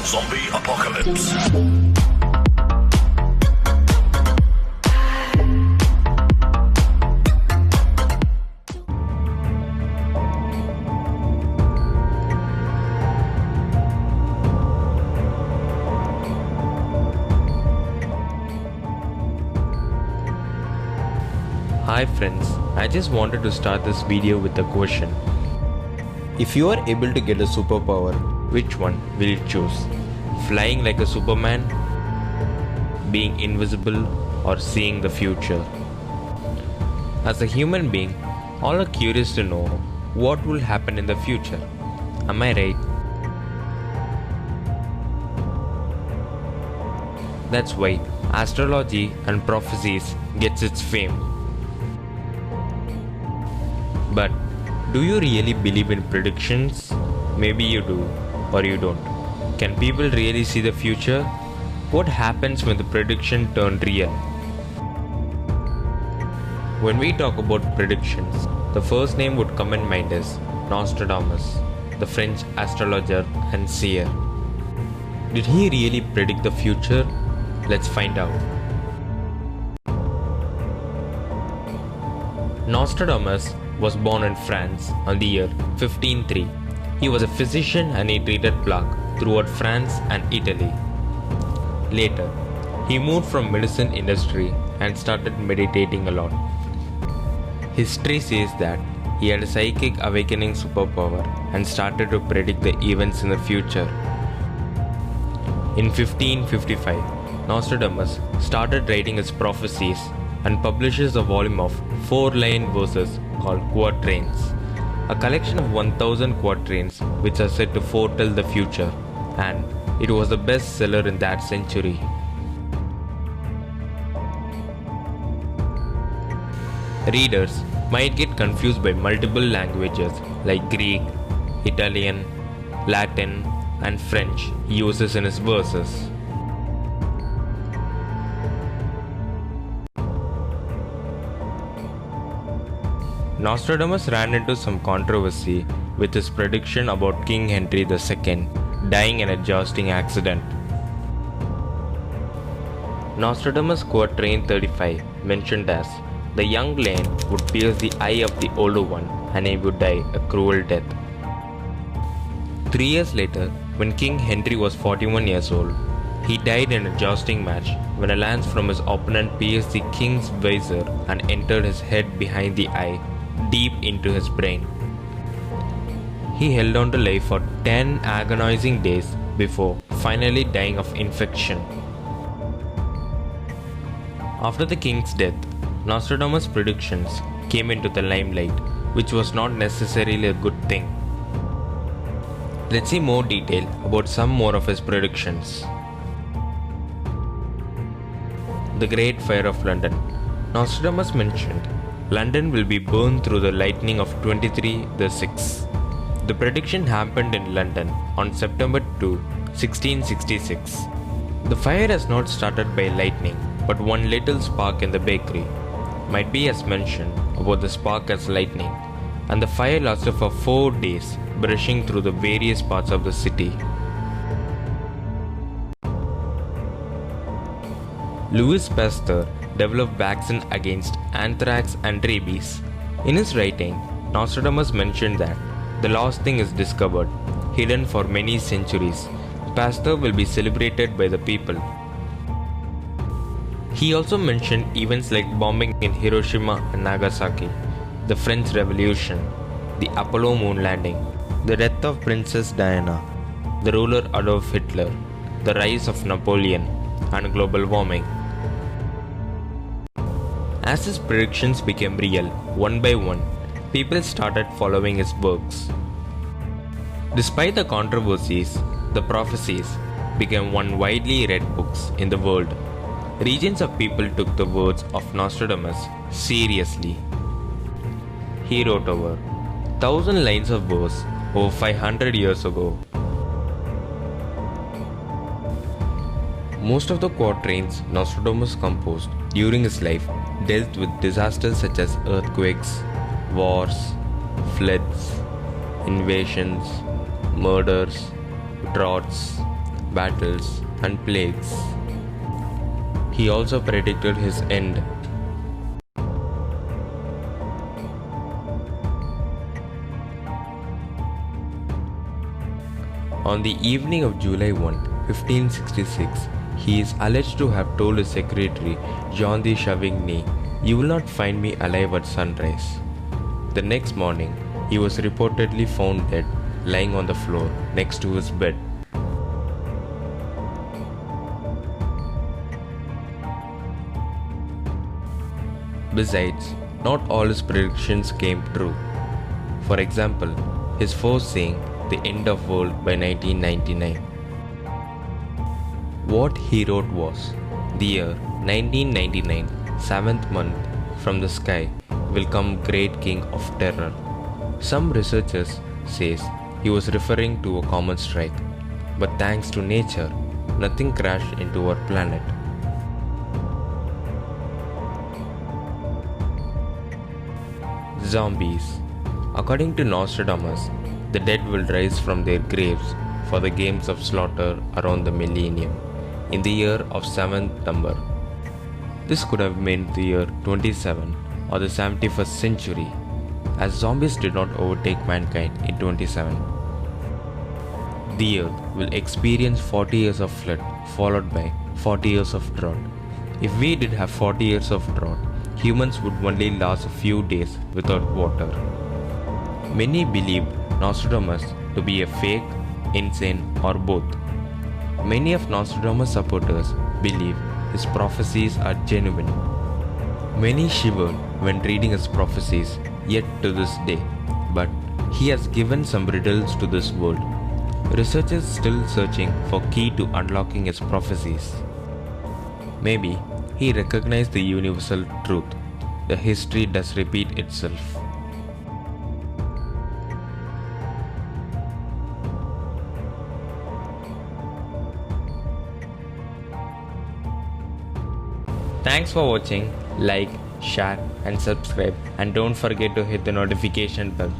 Zombie apocalypse. Hi friends, I just wanted to start this video with a question. If you are able to get a superpower, which one will you choose? Flying like a Superman? Being invisible? Or seeing the future? As a human being, all are curious to know what will happen in the future. Am I right? That's why astrology and prophecies gets its fame. But do you really believe in predictions? Maybe you do, or you don't. Can people really see the future? What happens when the prediction turned real? When we talk about predictions, the first name would come in mind is Nostradamus, the French astrologer and seer. Did he really predict the future? Let's find out. Nostradamus was born in France on the year 1503. He was a physician and he treated plaque throughout France and Italy. Later, he moved from medicine industry and started meditating a lot. History says that he had a psychic awakening superpower and started to predict the events in the future. In 1555, Nostradamus started writing his prophecies and publishes a volume of 4-line verses called quatrains, a collection of 1000 quatrains which are said to foretell the future, and it was the best seller in that century. Readers might get confused by multiple languages like Greek, Italian, Latin, and French he uses in his verses. Nostradamus ran into some controversy with his prediction about King Henry II dying in a jousting accident. Nostradamus quatrain 35 mentioned as, "The young lion would pierce the eye of the older one and he would die a cruel death." 3 years later, when King Henry was 41 years old, he died in a jousting match when a lance from his opponent pierced the king's visor and entered his head behind the eye, deep into his brain. He held on to life for 10 agonizing days before finally dying of infection. After the king's death, Nostradamus' predictions came into the limelight, which was not necessarily a good thing. Let's see more detail about some more of his predictions. The Great Fire of London. Nostradamus mentioned London will be burned through the lightning of 23/6. The prediction happened in London on September 2, 1666. The fire has not started by lightning, but one little spark in the bakery. Might be as mentioned about the spark as lightning, and the fire lasted for 4 days, brushing through the various parts of the city. Louis Pasteur developed vaccine against anthrax and rabies. In his writing, Nostradamus mentioned that the lost thing is discovered, hidden for many centuries. Pasteur will be celebrated by the people. He also mentioned events like bombing in Hiroshima and Nagasaki, the French Revolution, the Apollo moon landing, the death of Princess Diana, the ruler Adolf Hitler, the rise of Napoleon, and global warming. As his predictions became real, one by one, people started following his works. Despite the controversies, the prophecies became one widely read books in the world. Regions of people took the words of Nostradamus seriously. He wrote over 1000 lines of verse over 500 years ago. Most of the quatrains Nostradamus composed during his life dealt with disasters such as earthquakes, wars, floods, invasions, murders, droughts, battles, and plagues. He also predicted his end. On the evening of July 1, 1566, he is alleged to have told his secretary, Jean de Chavigny, "You will not find me alive at sunrise." The next morning, he was reportedly found dead, lying on the floor next to his bed. Besides, not all his predictions came true. For example, his foreseeing the end of world by 1999. What he wrote was, "The year 1999, 7th month, from the sky will come great king of terror." Some researchers says he was referring to a common strike, but thanks to nature, nothing crashed into our planet. Zombies. According to Nostradamus, the dead will rise from their graves for the games of slaughter around the millennium, in the year of 7th number. This could have meant the year 27 or the 71st century, as zombies did not overtake mankind in 27. The earth will experience 40 years of flood followed by 40 years of drought. If we did have 40 years of drought, humans would only last a few days without water. Many believed Nostradamus to be a fake, insane, or both. Many of Nostradamus' supporters believe his prophecies are genuine. Many shivered when reading his prophecies, yet to this day, but he has given some riddles to this world. Researchers still searching for key to unlocking his prophecies. Maybe he recognized the universal truth. The history does repeat itself. Thanks for watching. Like, share and subscribe, and don't forget to hit the notification bell.